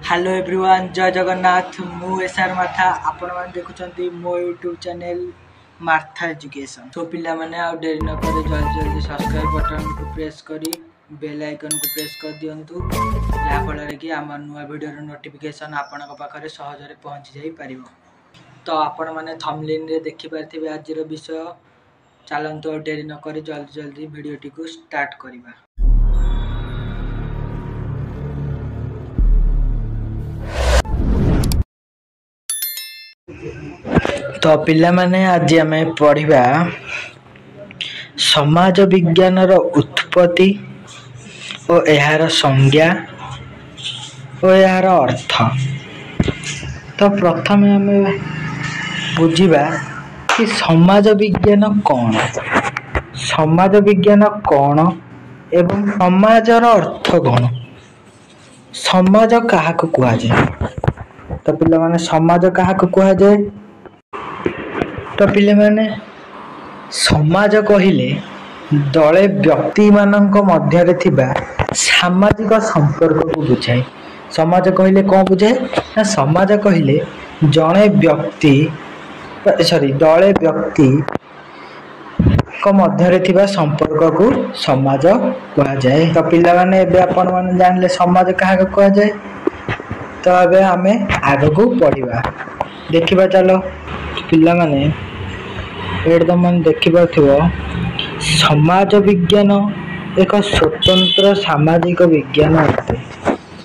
Hello everyone, जय जगन्नाथ। मु SR माथा आपण मैंने देखुं मो यूट्यूब चैनल मार्था एजुकेशन। तो पिला माने आ डेरी न करे जल्दी जल्दी सब्सक्राइब बटन को प्रेस करी बेल आइकन को प्रेस कर दियंतु, या फल कि आम नुआ वीडियो नोटिफिकेशन आपण पाखे सहज पहुँची जाई परिबो। तो आपण माने थंबनेल रे देखि पारथिबे आज विषय। चलंतु डेरी न करे जल्दी जल्दी वीडियोटी को स्टार्ट करिबा। तो पिला माने आज आम पढ़ा समाज विज्ञान उत्पत्ति और यार संज्ञा और यार अर्थ। तो प्रथम आम बुझा कि समाज विज्ञान कौन, समाज विज्ञान कौन एवं समाजर अर्थ कौन, समाज क्या कह जाए। तो पिला माने समाज क्या कह जाए। तो पिले माने समाज कहले दले व्यक्ति मानक मध्य थिबा सामाजिक संपर्क को बुझाए। समाज कहले कौन बुझाए ना, समाज कहले जड़े व्यक्ति दले व्यक्ति को मध्य थिबा संपर्क को समाज कह जाए। तो पिला माने एबे आपण माने जानले समाज क्या कह जाए। तो अबे आमे आगे को पढ़िबा देखिबा। चलो पिला माने एकदम मन देखिबा थिबो, समाज विज्ञान एक स्वतंत्र सामाजिक विज्ञान अटे।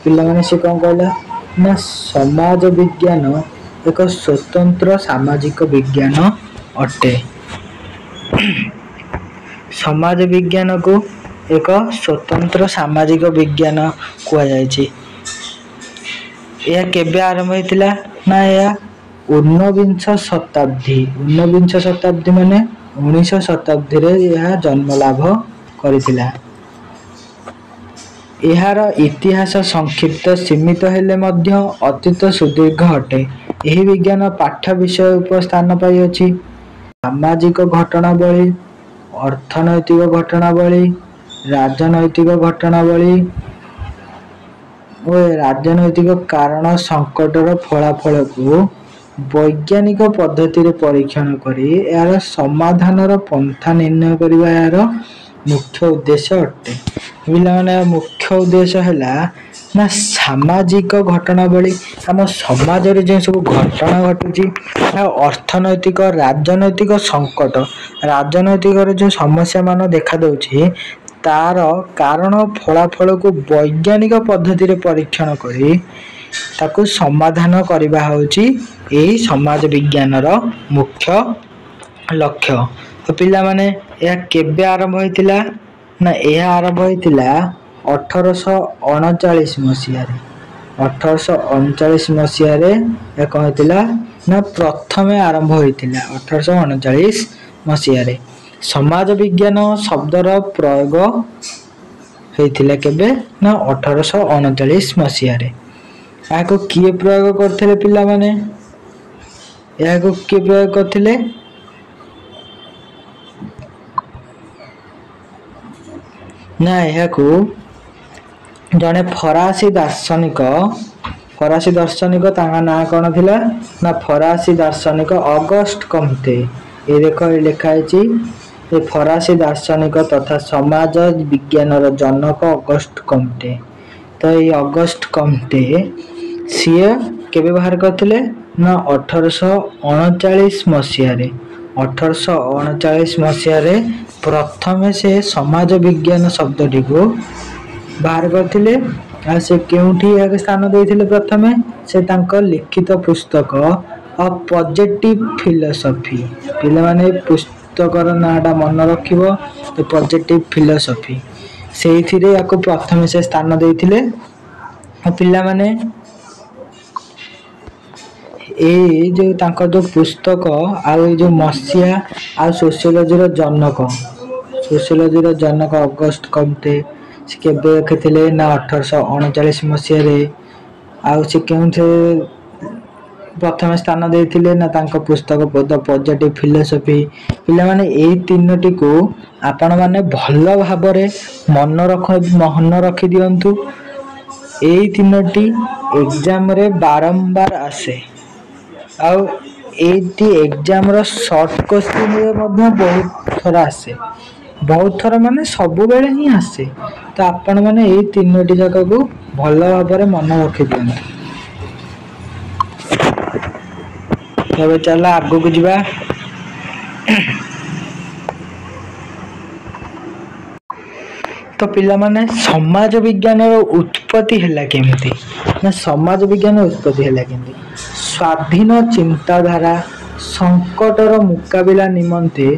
पिला माने से कौन कहला ना, समाज विज्ञान एक स्वतंत्र सामाजिक विज्ञान अटे। समाज विज्ञान को एक स्वतंत्र सामाजिक विज्ञान कह जायछि। यह केबे आरंभ होइतिला ना, यह ऊनविंश शताब्दी माने 19 शताब्दी रे यह जन्म लाभ करितिला। यार इतिहास संक्षिप्त सीमित हेले मध्य अतीत सुदीर्घ अटे। यही विज्ञान पाठ विषय उपस्थान पाई अछि। सामाजिक घटनावली, अर्थनैतिक घटनावली, राजनैतिक घटनावली और राजनैतिक कारण संकटर फलाफल को वैज्ञानिक पद्धति रे परीक्षण करी यार समाधान पंथा निर्णय करिबा यार मुख्य उद्देश्य अटे। माने मुख्य उद्देश्य हैला ना, सामाजिक घटनावली आम समाज रे जे सब घटना घटुची, अर्थनैतिक राजनैतिक संकट, राजनैतिक रे जो समस्या मान देखा दउची तार कारण फलाफल को वैज्ञानिक पद्धति रे परीक्षण करी ताकू समाधान करबा होची एही समाज विज्ञान रो मुख्य लक्ष्य। तो पिला माने यह केबे आरंभ होइतिला ना, यह आरंभ होइतिला 1839 मसिया रे। 1839 मसिया रे एक होइतिला ना, प्रथमे आरंभ होइतिला 1839 मसिया रे। समाज विज्ञान शब्दर प्रयोग होइतिला केबे ना 1839 मसिया रे। याको किए प्रयोग करथिले पिला माने, याको किए प्रयोग करथिले ना, याको जने फरासी दार्शनिक तांगा ना कोन थिला ना, फरासी दार्शनिक ऑगस्ट कॉम्टे। ये देखो ये लिखा है ये फरासी दार्शनिक तथा समाज विज्ञान जनक ऑगस्ट कॉम्टे। तो ये ऑगस्ट कॉम्टे सीए केबे बाहर करथिले ना 1839 मसिया रे। 1839 मसिया रे प्रथम से समाज विज्ञान शब्दटी को बाहर करथिले। आ से केउठी या स्थान देथिले, प्रथमे से तांको लिखित पुस्तक अ पॉजिटिव फिलोसफी। पिला माने पुस्तकर नाटा मन रखिबो, तो पॉजिटिव फिलोसफी सेइथिरे याको प्रथम से स्थान देथिले। पिला माने ए जो तांको जो पुस्तक आ जो मसिया आ सोशियोलॉजी रो जनक ऑगस्ट कॉम्टे से केबे लिखिथिले ना 1839 मसिया रे। आ से केउथे प्रथम स्थान देथिले ना, तांको पुस्तक द पॉजिटिव फिलोसफी। पिला माने एई तीनोटी को आपण माने भल भाबरे मन रखि दियंतु। एई तीनोटी एग्जाम रे बारंबार आसे आउ एग्जाम रो शॉर्ट क्वेश्चन रे मध्य बहुत थर आसे बहुत थर माने सब बेले ही आसे तो आपण माने ए तीनोटी जगह को भल भाव मन रखि दियंतु। तबे चल आगो को जिबा। तो पिला माने समाज विज्ञान रो उत्पत्ति हैला केमिति ना समाज विज्ञान उत्पत्ति हैला केमिति स्वाधीन चिंताधारा संकटर मुकाबिला निमंते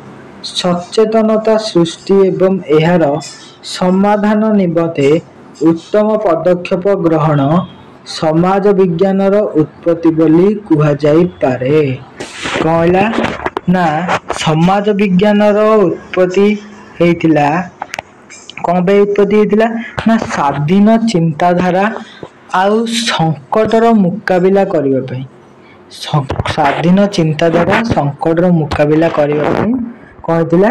सचेतनता सृष्टि एवं एहार समाधान निमंते उत्तम पदक्षेप ग्रहण समाज विज्ञान रो उत्पत्ति बोली कुहा जाई पारे। कहला ना समाज विज्ञान रो उत्पत्ति हेतिला कौन पे उत्पत्ति हेतिला ना स्वाधीन चिंताधारा आउ संकटर मुकाबिला करिवा पई स्वाधीन चिंताधारा संकटर मुकाबिला करिवा पई कहतिला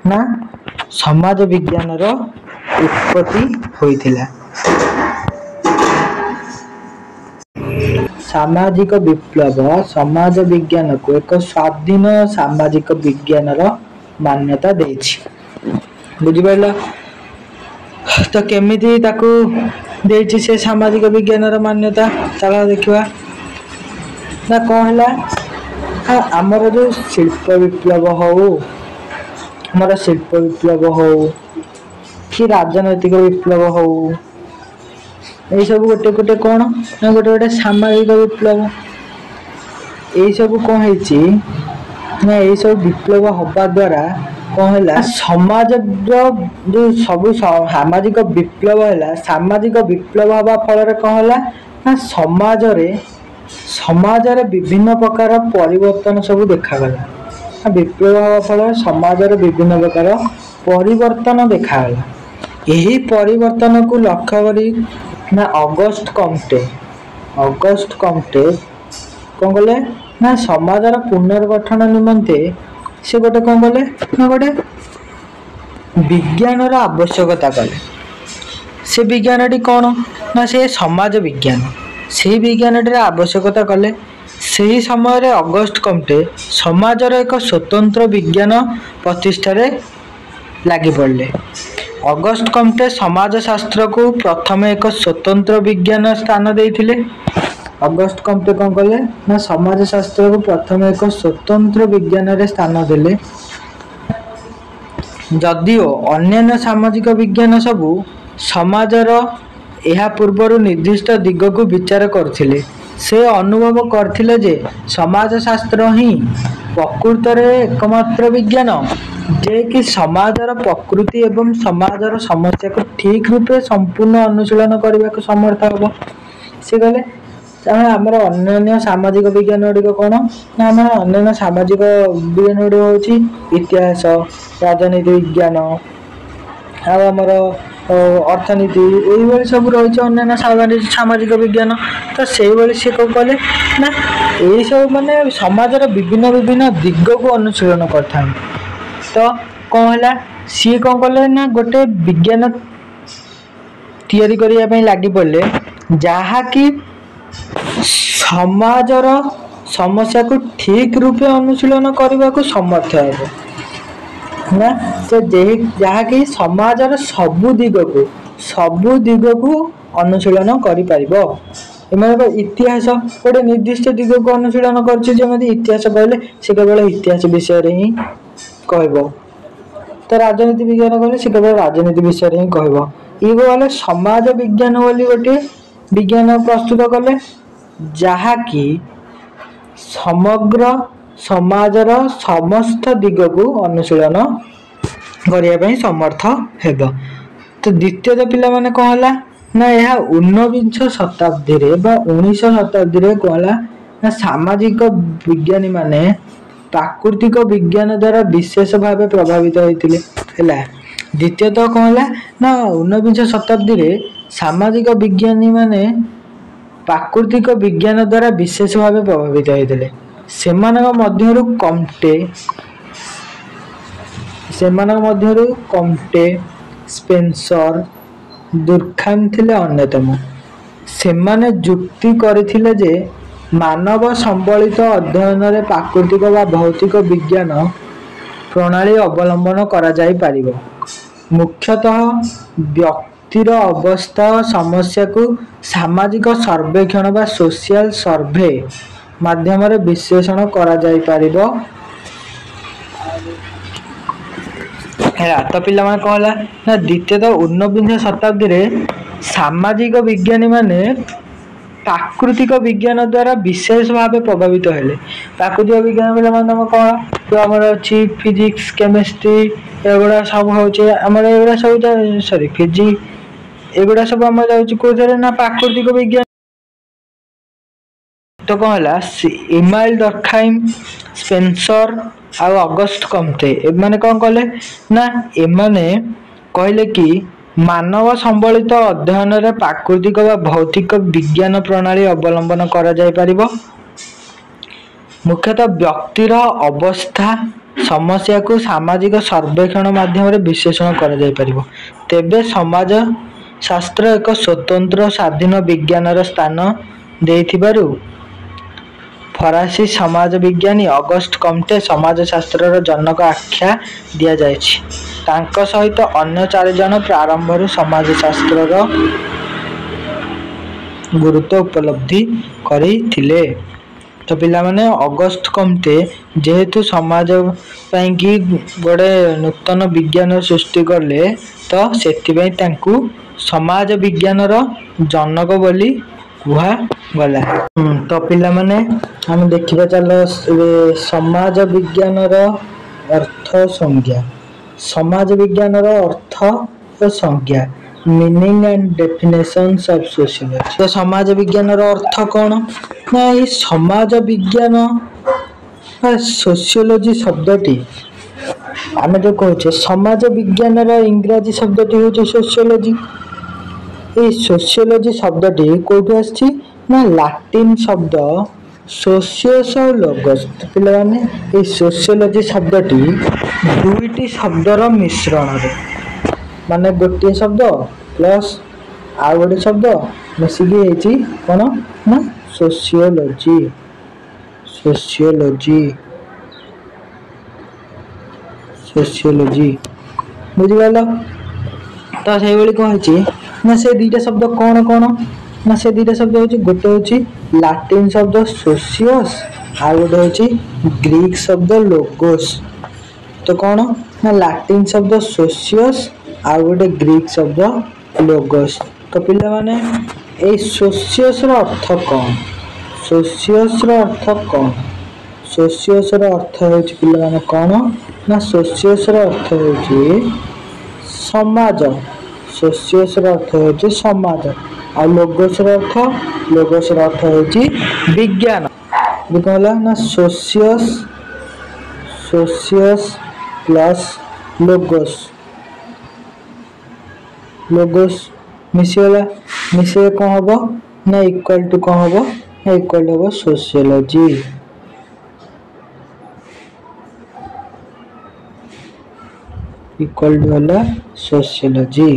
ना समाज विज्ञान रो उत्पत्ति होइतिला। सामाजिक विप्लव समाज विज्ञान को एक स्वाधीन सामाजिक विज्ञान रो मान्यता देछि। बुझि पाइला तो केमिति ताकू देछि से सामाजिक विज्ञान रो मान्यता चला देखिवा ना कहला हमर जो शिल्प विप्लव हो हमर शिल्प विप्लव हो कि राजनैतिक विप्लव हो यही सब गोटे गोटे कौन ना गोटे गोटे सामाजिक विप्लव यही सब कौन है ना यही सब विप्लव हवा द्वारा कौन है समाज जो सब सामाजिक विप्लव है सामाजिक विप्लव हवा फल कौन है ना समाज रे विभिन्न प्रकार परिवर्तन सब देखागला विप्लव हवा फल समाज रे विभिन्न प्रकार परिवर्तन देखागला यही परिवर्तन को लक्ष्य करी ना अगस्ट कम्टे कौन कले ना समाज पुनर्गठन निमंते से गोटे कौन कले ना गोटे विज्ञान आवश्यकता कले से विज्ञान टी कौन ना से समाज विज्ञान से विज्ञान आवश्यकता कले सही समय रे अगस्ट कम्टे समाज एक स्वतंत्र विज्ञान प्रतिष्ठा लगी पड़े। अगस्ट कम्टे समाज शास्त्र को प्रथम एक स्वतंत्र विज्ञान स्थान देइथिले। अगस्ट कम्टे कौन कले ना समाज शास्त्र को प्रथम एक स्वतंत्र विज्ञान रे स्थान देले जदिओ अन्य सामाजिक विज्ञान सबू समाजर यह पूर्वर निर्दिष्ट दिग को विचार करथिले से अनुभव करथिले जे समाज शास्त्र ही प्रकृत रे एकमात्र विज्ञान जे कि समाजर प्रकृति एवं समाजर समस्या को ठीक रूपे संपूर्ण अनुशीलन करने को समर्थ हम सी कहले आमर अन्य सामाजिक विज्ञान गुड़िक कौन ना आम अन्य सामाजिक विज्ञान गुड़िक हूँ इतिहास राजनीति विज्ञान आमर अर्थनीति यही सब रही अन्य सामाजिक विज्ञान तो से सी कौन कले ना यही सब माने समाजर विभिन्न विभिन्न दिग को अनुशीलन करता तो कौन है सी कौन कले ना गोटे विज्ञान तैयारी करने पे लगी पड़े जहा कि समाजर समस्या को ठीक रूपे अनुशीलन करने को समर्थ है ना तो जहा कि समाजर सबु दिग को अनुशीलन कर इतिहास गोटे निर्दिष्ट दिग को अनुशीलन कर इतिहास कहले से केवल इतिहास विषय ही कहब तो राजनीति विज्ञान कहले से केवल राजनीति विषय ही कहब ये गले समाज विज्ञान बोली गोटे विज्ञान प्रस्तुत कले जहाँकि समग्र समाजर समस्त दिग को अनुशीलन करने समर्थ हेब। तो द्वितीय पिला माने कहला ना यह 19 शताब्दी रे बा 19 शताब्दी रे कहला ना सामाजिक विज्ञानी माने प्राकृतिक विज्ञान द्वारा विशेष भाव प्रभावित होइतिले हैला। द्वितीयतः कहला ना 19 शताब्दी रे सामाजिक विज्ञानी माने प्राकृतिक विज्ञान द्वारा विशेष भाव प्रभावित होइतिले कम्टे स्पेंसर दुर्खाम थिले अन्यतम ସେମାନେ ଯୁକ୍ତି କରିଥିଲେ ଯେ ମାନବ ସମ୍ବଳିତ ଅଧ୍ୟୟନରେ ପ୍ରାକୃତିକ ବା ଭୌତିକ ବିଜ୍ଞାନ ପ୍ରଣାଳୀ ଅବଲମ୍ବନ କରାଯାଇପାରିବ। ମୁଖ୍ୟତଃ ବ୍ୟକ୍ତିର ଅବସ୍ଥା ଓ ସମସ୍ୟାକୁ ସାମାଜିକ ସର୍ବେକ୍ଷଣ ବା ସୋସିଆଲ ସର୍ଭେ ମାଧ୍ୟମରେ ବିଶ୍ଳେଷଣ କରାଯାଇପାରିବ। ତ ପିଲାମାନେ କ'ଣ ହେଲା ନା ଦ୍ୱିତୀୟତଃ ଊନବିଂଶ ଶତାବ୍ଦୀରେ ସାମାଜିକ ବିଜ୍ଞାନୀ ମାନେ ପ୍ରାକୃତିକ ବିଜ୍ଞାନ ଦ୍ୱାରା ବିଶେଷ ଭାବେ ପ୍ରଭାବିତ ହେଲେ। ପ୍ରାକୃତିକ ବିଜ୍ଞାନ ପିଲାମାନେ ତମ କ'ଣ ଯେଉଁ ଆମର ଅଛି ଫିଜିକ୍ସ କେମିଷ୍ଟ୍ରି ଏଗୁଡ଼ା ସବୁ ହେଉଛି ଆମର ଏଗୁଡ଼ା ସବୁ ଫିଜିକ୍ସ ଏଗୁଡ଼ା ସବୁ ଆମର ଯାଉଛି କେଉଁଥିରେ ନା ପ୍ରାକୃତିକ ବିଜ୍ଞାନ। ତ କ'ଣ ହେଲା ଇମାଇଲ ଡର୍ଖାଇମ୍ ସ୍ପେନ୍ସର ଆଉ ଅଗଷ୍ଟ କମ୍ତେ ଏମାନେ କ'ଣ କଲେ ନା ଏମାନେ କହିଲେ କି ମାନବ ସମ୍ବଳିତ ଅଧ୍ୟୟନରେ ପ୍ରାକୃତିକ ବା ଭୌତିକ ବିଜ୍ଞାନ ପ୍ରଣାଳୀ ଅବଲମ୍ବନ କରାଯାଇପାରିବ। ମୁଖ୍ୟତଃ ବ୍ୟକ୍ତିର ଅବସ୍ଥା ସମସ୍ୟାକୁ ସାମାଜିକ ସର୍ବେକ୍ଷଣ ମାଧ୍ୟମରେ ବିଶ୍ଳେଷଣ କରାଯାଇପାରିବ। ତେବେ ସମାଜ ଶାସ୍ତ୍ର ଏକ ସ୍ୱତନ୍ତ୍ର ସ୍ୱାଧୀନ ବିଜ୍ଞାନର ସ୍ଥାନ ଦେଇଥିବାରୁ ଫରାସୀ ସମାଜ ବିଜ୍ଞାନୀ ଅଗଷ୍ଟ କମ୍ତେ ସମାଜଶାସ୍ତ୍ରର ଜନକ ଆଖ୍ୟା ଦିଆଯାଇଛି। ତାଙ୍କ ସହିତ ଅନ୍ୟ 4 ଜଣ ପ୍ରାରମ୍ଭରୁ ସମାଜଶାସ୍ତ୍ରର ଗୁରୁତ୍ୱ ଉପଲବ୍ଧି କରିଥିଲେ। ତ ପିଲାମାନେ ଅଗଷ୍ଟ କମ୍ତେ ଯେହେତୁ ସମାଜ ପାଇଁକି ଗୋଟେ ନୂତନ ବିଜ୍ଞାନ ସୃଷ୍ଟି କଲେ ତ ସେଥିପାଇଁ ତାଙ୍କୁ ସମାଜ ବିଜ୍ଞାନର ଜନକ ବୋଲି କୁହାଗଲା। ତ ପିଲାମାନେ ଆମେ ଦେଖିବା ଚାଲ ସମାଜ ବିଜ୍ଞାନର ଅର୍ଥ ସଂଜ୍ଞା। ସମାଜ ବିଜ୍ଞାନର ଅର୍ଥ ଓ ସଂଜ୍ଞା ମିନିଂ ଆଣ୍ଡ ଡେଫିନେସନ୍ସ ଅଫ ସୋସିଓଲୋଜି। ତ ସମାଜ ବିଜ୍ଞାନର ଅର୍ଥ କ'ଣ ନା ଏଇ ସମାଜ ବିଜ୍ଞାନ ବା ସୋସିଓଲୋଜି ଶବ୍ଦଟି ଆମେ ଯେଉଁ କହୁଛେ ସମାଜ ବିଜ୍ଞାନର ଇଂରାଜୀ ଶବ୍ଦଟି ହେଉଛି ସୋସିଓଲୋଜି। ଏଇ ସୋସିଓଲୋଜି ଶବ୍ଦଟି କେଉଁଠୁ ଆସିଛି ନା ଲାଟିନ ଶବ୍ଦ ସୋସିଓସ ଆଉ ଲୋଗସ୍। ପିଲାମାନେ ଏଇ ସୋସିଓଲୋଜି ଶବ୍ଦଟି 2ଟି ଶବ୍ଦର ମିଶ୍ରଣରେ ମାନେ ଗୋଟିଏ ଶବ୍ଦ ପ୍ଲସ୍ ଆଉ ଗୋଟେ ଶବ୍ଦ ମିଶିକି ହେଇଛି କ'ଣ ନା ସୋସିଓଲୋଜି। ସୋସିଓଲୋଜି ସୋସିଓଲୋଜି ବୁଝିପାରିଲ। ତ ସେଇଭଳି କ'ଣ ହେଇଛି ନା ସେ 2ଟା ଶବ୍ଦ କ'ଣ କ'ଣ ନା ସେ 2ଟା ଶବ୍ଦ ହେଉଛି ଗୋଟେ ହେଉଛି ଲାଟିନ ଶବ୍ଦ ସୋସିଓସ୍ ଆଉ ଗୋଟେ ହେଉଛି ଗ୍ରୀକ୍ ଶବ୍ଦ ଲୋଗୋସ୍। ତ କ'ଣ ନା ଲାଟିନ ଶବ୍ଦ ସୋସିଓସ୍ ଆଉ ଗୋଟେ ଗ୍ରୀକ୍ ଶବ୍ଦ ଲୋଗୋସ୍। ତ ପିଲାମାନେ ଏଇ ସୋସିଓସ୍ର ଅର୍ଥ କ'ଣ? ସୋସିଓସ୍ର ଅର୍ଥ କ'ଣ? ସୋସିଓସ୍ର ଅର୍ଥ ହେଉଛି ପିଲାମାନେ କ'ଣ ନା ସୋସିଓସ୍ର ଅର୍ଥ ହେଉଛି ସମାଜ। ସୋସିଓସ୍ର ଅର୍ଥ ହେଉଛି ସମାଜ ଆଉ ଲୋଗୋସ୍ର ଅର୍ଥ ହେଉଛି ବିଜ୍ଞାନ। କ'ଣ ହେଲା ନା ସୋସିଓସ୍ ପ୍ଲସ୍ ଲୋଗୋସ୍ ମିଶିଗଲା। ମିଶିଲେ କ'ଣ ହେବ ନା ଇକ୍ୱାଲ୍ ଟୁ କ'ଣ ହେବ ନା ଇକ୍ୱାଲ୍ ଟୁ ହେବ ସୋସିଓଲୋଜି। ଇକ୍ୱାଲ୍ ଟୁ ହେଲା ସୋସିଓଲୋଜି।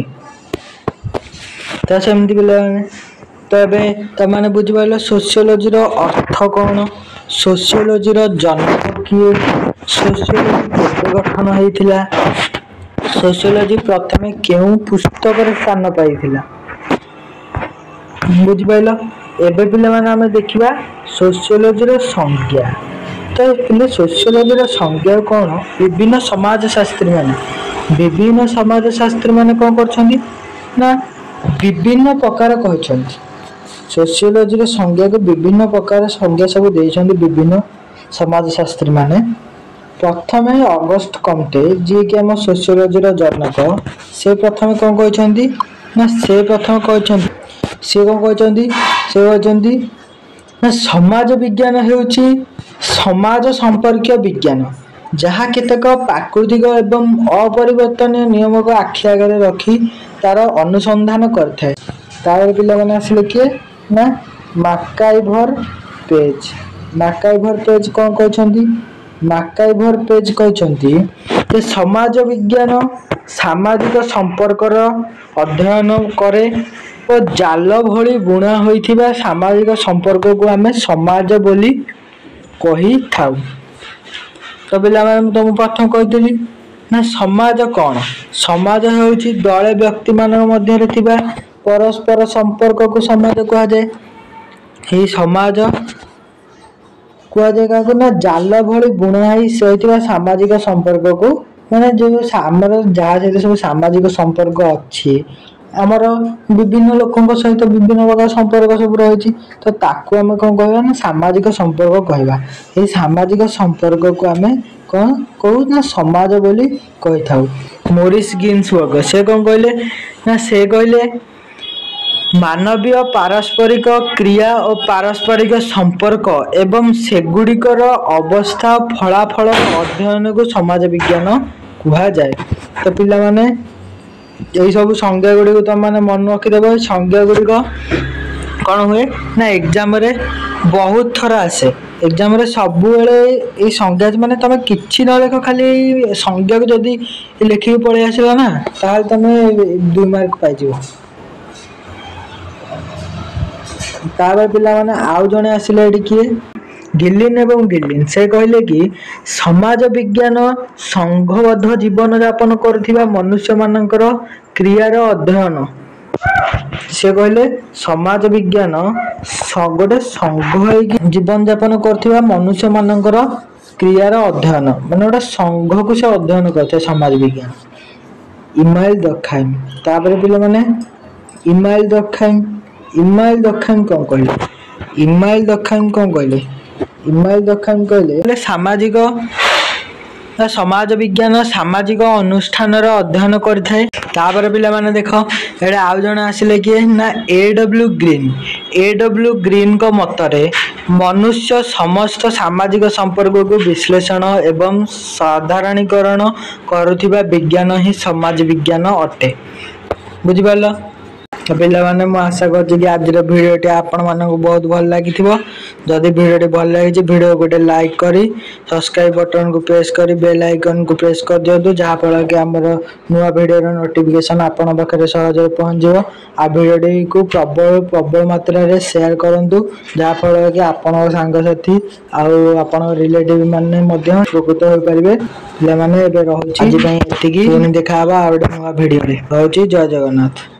ତ ସେମିତି ପିଲାମାନେ ତ ଏବେ ତମାନେ ବୁଝିପାରିଲ ସୋସିଓଲୋଜିର ଅର୍ଥ କ'ଣ? ସୋସିଓଲୋଜିର ଜନକ କିଏ? ସୋସିଓଲୋଜି କେବେ ଗଠନ ହେଇଥିଲା? ସୋସିଓଲୋଜି ପ୍ରଥମେ କେଉଁ ପୁସ୍ତକରେ ସ୍ଥାନ ପାଇଥିଲା? ବୁଝିପାରିଲ। ଏବେ ପିଲାମାନେ ଆମେ ଦେଖିବା ସୋସିଓଲୋଜିର ସଂଜ୍ଞା। ତ ପିଲେ ସୋସିଓଲୋଜିର ସଂଜ୍ଞା କ'ଣ? ବିଭିନ୍ନ ସମାଜଶାସ୍ତ୍ରୀ ମାନେ କ'ଣ କରୁଛନ୍ତି ନା ବିଭିନ୍ନ ପ୍ରକାର କହିଛନ୍ତି। ସୋସିଓଲୋଜିର ସଂଜ୍ଞାକୁ ବିଭିନ୍ନ ପ୍ରକାର ସଂଜ୍ଞା ସବୁ ଦେଇଛନ୍ତି ବିଭିନ୍ନ ସମାଜଶାସ୍ତ୍ରୀ ମାନେ। ପ୍ରଥମେ ଅଗଷ୍ଟ କମ୍ତେ ଯିଏକି ଆମ ସୋସିଓଲୋଜିର ଜନକ ସେ ପ୍ରଥମେ କ'ଣ କହିଛନ୍ତି ନା ସେ କହିଛନ୍ତି ନା ସମାଜ ବିଜ୍ଞାନ ହେଉଛି ସମାଜ ସମ୍ପର୍କୀୟ ବିଜ୍ଞାନ ଯାହା କେତେକ ପ୍ରାକୃତିକ ଏବଂ ଅପରିବର୍ତ୍ତନୀୟ ନିୟମକୁ ଆଖି ଆଗରେ ରଖି ତାର ଅନୁସନ୍ଧାନ କରିଥାଏ। ତାପରେ ପିଲାମାନେ ଆସିଲେ କିଏ ନା ମାକାଇଭର ପେଜ୍। କ'ଣ କହିଛନ୍ତି? ମାକାଇଭର ପେଜ୍ କହିଛନ୍ତି ଯେ ସମାଜ ବିଜ୍ଞାନ ସାମାଜିକ ସମ୍ପର୍କର ଅଧ୍ୟୟନ କରେ ଓ ଜାଲ ଭଳି ବୁଣା ହୋଇଥିବା ସାମାଜିକ ସମ୍ପର୍କକୁ ଆମେ ସମାଜ ବୋଲି କହିଥାଉ। ତ ପିଲାମାନେ ମୁଁ ତମକୁ ପ୍ରଥମେ କହିଥିଲି ନା ସମାଜ କ'ଣ? ସମାଜ ହେଉଛି ଦଳେ ବ୍ୟକ୍ତିମାନଙ୍କ ମଧ୍ୟରେ ଥିବା ପରସ୍ପର ସମ୍ପର୍କକୁ ସମାଜ କୁହାଯାଏ। ଏହି ସମାଜ କୁହାଯାଏ କାହାକୁ ନା ଜାଲ ଭଳି ବୁଣା ହୋଇଥିବା ସାମାଜିକ ସମ୍ପର୍କକୁ, ମାନେ ଯେଉଁ ଆମର ଯାହା ସହିତ ସବୁ ସାମାଜିକ ସମ୍ପର୍କ ଅଛି, ଆମର ବିଭିନ୍ନ ଲୋକଙ୍କ ସହିତ ବିଭିନ୍ନ ପ୍ରକାର ସମ୍ପର୍କ ସବୁ ରହିଛି, ତ ତାକୁ ଆମେ କ'ଣ କହିବା ନା ସାମାଜିକ ସମ୍ପର୍କ କହିବା। ଏହି ସାମାଜିକ ସମ୍ପର୍କକୁ ଆମେ କ'ଣ କହୁ ନା ସମାଜ ବୋଲି କହିଥାଉ। ମୋରିସ୍ ଗିନ୍ସବର୍ଗ ସେ କ'ଣ କହିଲେ ନା ସେ କହିଲେ ମାନବୀୟ ପାରସ୍ପରିକ କ୍ରିୟା ଓ ପାରସ୍ପରିକ ସମ୍ପର୍କ ଏବଂ ସେଗୁଡ଼ିକର ଅବସ୍ଥା ଫଳାଫଳ ଅଧ୍ୟୟନକୁ ସମାଜ ବିଜ୍ଞାନ କୁହାଯାଏ। ତ ପିଲାମାନେ ଏଇ ସବୁ ସଂଜ୍ଞା ଗୁଡ଼ିକୁ ତମମାନେ ମନେ ରଖିଦେବ। এই ସଂଜ୍ଞା ଗୁଡ଼ିକ କ'ଣ ହୁଏ ନା ଏକ୍ଜାମରେ ବହୁତ ଥର ଆସେ। ଏକ୍ଜାମରେ ସବୁବେଳେ ଏଇ ସଂଜ୍ଞା, ମାନେ ତମେ କିଛି ନ ଲେଖ, ଖାଲି ଏଇ ସଂଜ୍ଞାକୁ ଯଦି ଲେଖିକି ପଳେଇ ଆସିଲ ନା ତାହେଲେ ତମେ 2 ମାର୍କ ପାଇଯିବ। ତାପରେ ପିଲାମାନେ ଆଉ ଜଣେ ଆସିଲେ ଏଠି କିଏ, ଗିଲିନ୍ ଏବଂ ଗିଲିନ୍ ସେ କହିଲେ କି ସମାଜ ବିଜ୍ଞାନ ସଂଘବଦ୍ଧ ଜୀବନ ଯାପନ କରୁଥିବା ମନୁଷ୍ୟମାନଙ୍କର କ୍ରିୟାର ଅଧ୍ୟୟନ। ସେ କହିଲେ ସମାଜ ବିଜ୍ଞାନ ଗୋଟେ ସଂଘ ହେଇକି ଜୀବନ ଯାପନ କରୁଥିବା ମନୁଷ୍ୟମାନଙ୍କର କ୍ରିୟାର ଅଧ୍ୟୟନ, ମାନେ ଗୋଟେ ସଂଘକୁ ସେ ଅଧ୍ୟୟନ କରିଥାଏ ସମାଜ ବିଜ୍ଞାନ। ଇମାଇଲ ଦର୍ଖାଇମ୍। ତାପରେ ପିଲାମାନେ ଇମାଇଲ ଦର୍ଖାଇମ୍ କ'ଣ କହିଲେ? ଇମାଇଲ ଦର୍ଖାଇମ୍ କ'ଣ କହିଲେ? ଇମାଇଲ ଦର୍ଖାଇମ୍ କହିଲେ ସାମାଜିକ ସମାଜ ବିଜ୍ଞାନ ସାମାଜିକ ଅନୁଷ୍ଠାନର ଅଧ୍ୟୟନ କରିଥାଏ। ତାପରେ ପିଲାମାନେ ଦେଖ ଏଇଟା ଆଉ ଜଣେ ଆସିଲେ କିଏ ନା A.W. ଗ୍ରୀନ୍। A.W. ଗ୍ରୀନଙ୍କ ମତରେ ମନୁଷ୍ୟ ସମସ୍ତ ସାମାଜିକ ସମ୍ପର୍କକୁ ବିଶ୍ଳେଷଣ ଏବଂ ସାଧାରଣୀକରଣ କରୁଥିବା ବିଜ୍ଞାନ ହିଁ ସମାଜ ବିଜ୍ଞାନ ଅଟେ। ବୁଝିପାରିଲ? ତ ପିଲାମାନେ ମୁଁ ଆଶା କରୁଛି କି ଆଜିର ଭିଡ଼ିଓଟି ଆପଣମାନଙ୍କୁ ବହୁତ ଭଲ ଲାଗିଥିବ। ଯଦି ଭିଡ଼ିଓଟି ଭଲ ଲାଗିଛି ଭିଡ଼ିଓ ଗୋଟେ ଲାଇକ୍ କରି ସବସ୍କ୍ରାଇବ୍ ବଟନକୁ ପ୍ରେସ୍ କରି ବେଲ୍ ଆଇକନକୁ ପ୍ରେସ୍ କରିଦିଅନ୍ତୁ, ଯାହାଫଳରେ କି ଆମର ନୂଆ ଭିଡ଼ିଓର ନୋଟିଫିକେସନ୍ ଆପଣଙ୍କ ପାଖରେ ସହଜରେ ପହଞ୍ଚିବ। ଆଉ ଭିଡ଼ିଓଟିକୁ ପ୍ରବଳ ମାତ୍ରାରେ ସେୟାର କରନ୍ତୁ, ଯାହାଫଳରେ କି ଆପଣଙ୍କ ସାଙ୍ଗସାଥି ଆଉ ଆପଣଙ୍କ ରିଲେଟିଭ୍ ମାନେ ମଧ୍ୟ ଉପକୃତ ହୋଇପାରିବେ। ପିଲାମାନେ ଏବେ ରହୁଛି ଆଜି ପାଇଁ ଏତିକି, ପୁଣି ଦେଖା ହେବା ଆଉ ଗୋଟେ ନୂଆ ଭିଡ଼ିଓରେ। ରହୁଛି, ଜୟ ଜଗନ୍ନାଥ।